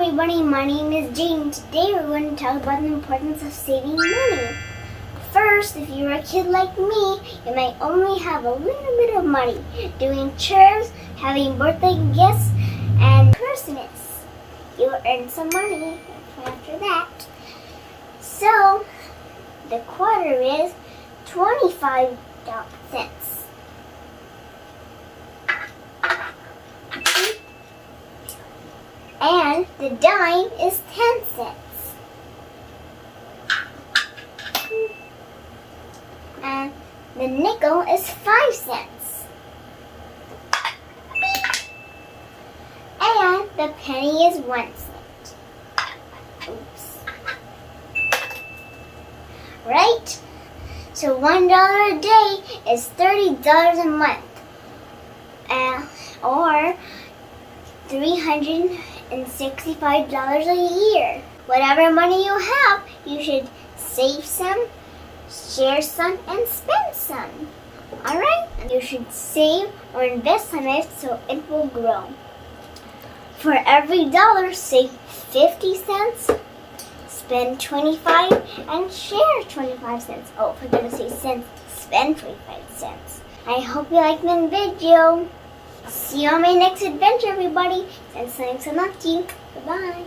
everybody, my name is Jaedin. Today we're going to talk about the importance of saving money. First, if you're a kid like me, you might only have a little bit of money doing chores, having birthday gifts, and Christmas. You'll earn some money after that. So, the quarter is 25 cents. And the dime is 10 cents. And the nickel is 5 cents. And the penny is 1 cent. Oops. Right? So $1 a day is $30 a month. Or $365 a year. Whatever money you have, you should save some, share some, and spend some. Alright? You should save or invest on it so it will grow. For every dollar, save 50 cents, spend 25, and share 25 cents. Oh, forgot to say cents, spend 25 cents. I hope you liked the video. See you on my next adventure, everybody. And thanks so much to you. Bye-bye.